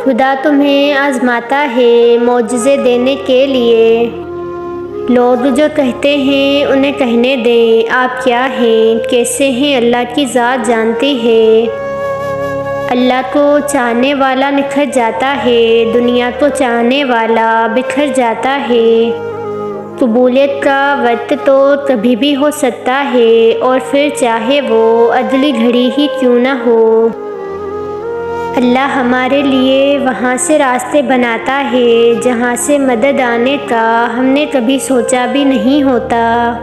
خدا تمہیں آزماتا ہے معجزے دینے کے لیے۔ لوگ جو کہتے ہیں انہیں کہنے دیں آپ کیا ہیں، کیسے ہیں، اللہ کی ذات جانتی ہے۔ اللہ کو چاہنے والا نکھر جاتا ہے، دنیا کو چاہنے والا بکھر جاتا ہے۔ قبولیت کا وقت تو کبھی بھی ہو سکتا ہے، اور پھر چاہے وہ ادلی گھڑی ہی کیوں نہ ہو۔ اللہ ہمارے لیے وہاں سے راستے بناتا ہے جہاں سے مدد آنے کا ہم نے کبھی سوچا بھی نہیں ہوتا۔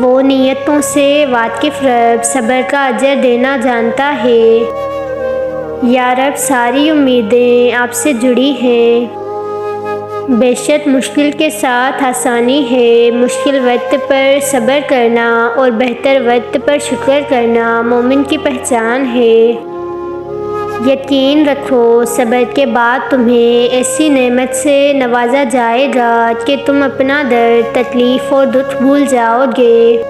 وہ نیتوں سے واقف رب صبر کا اجر دینا جانتا ہے۔ یا رب ساری امیدیں آپ سے جڑی ہیں۔ بے شک مشکل کے ساتھ آسانی ہے، مشکل وقت پر صبر کرنا اور بہتر وقت پر شکر کرنا مومن کی پہچان ہے۔ یقین رکھو صبر کے بعد تمہیں ایسی نعمت سے نوازا جائے گا کہ تم اپنا درد، تکلیف اور دکھ بھول جاؤ گے۔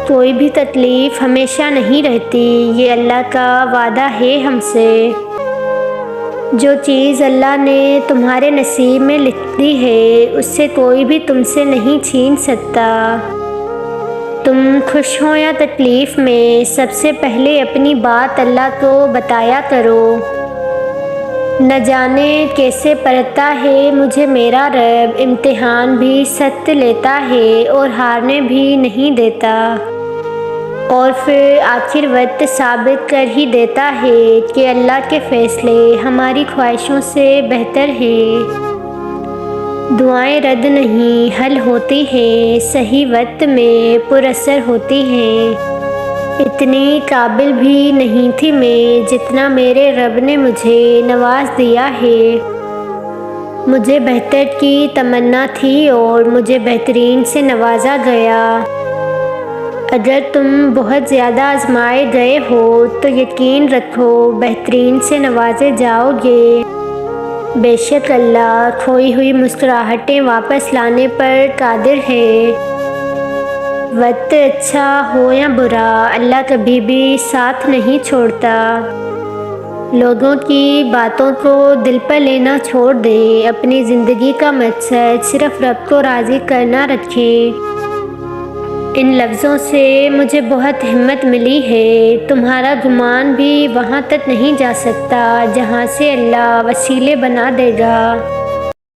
کوئی بھی تکلیف ہمیشہ نہیں رہتی، یہ اللہ کا وعدہ ہے ہم سے۔ جو چیز اللہ نے تمہارے نصیب میں لکھ دی ہے اس سے کوئی بھی تم سے نہیں چھین سکتا۔ تم خوش ہو یا تکلیف میں سب سے پہلے اپنی بات اللہ کو بتایا کرو۔ نہ جانے کیسے پرکھتا ہے مجھے میرا رب، امتحان بھی سخت لیتا ہے اور ہارنے بھی نہیں دیتا، اور پھر آخر وقت ثابت کر ہی دیتا ہے کہ اللہ کے فیصلے ہماری خواہشوں سے بہتر ہیں۔ دعائیں رد نہیں، حل ہوتی ہیں، صحیح وقت میں پر اثر ہوتی ہیں۔ اتنی قابل بھی نہیں تھی میں جتنا میرے رب نے مجھے نواز دیا ہے۔ مجھے بہتر کی تمنا تھی اور مجھے بہترین سے نوازا گیا۔ اگر تم بہت زیادہ آزمائے گئے ہو تو یقین رکھو بہترین سے نوازے جاؤ گے۔ بے شک اللہ کھوئی ہوئی مسکراہٹیں واپس لانے پر قادر ہے۔ وقت اچھا ہو یا برا اللہ کبھی بھی ساتھ نہیں چھوڑتا۔ لوگوں کی باتوں کو دل پر لینا چھوڑ دیں، اپنی زندگی کا مقصد صرف رب کو راضی کرنا رکھیں۔ ان لفظوں سے مجھے بہت ہمت ملی ہے، تمہارا گمان بھی وہاں تک نہیں جا سکتا جہاں سے اللہ وسیلے بنا دے گا۔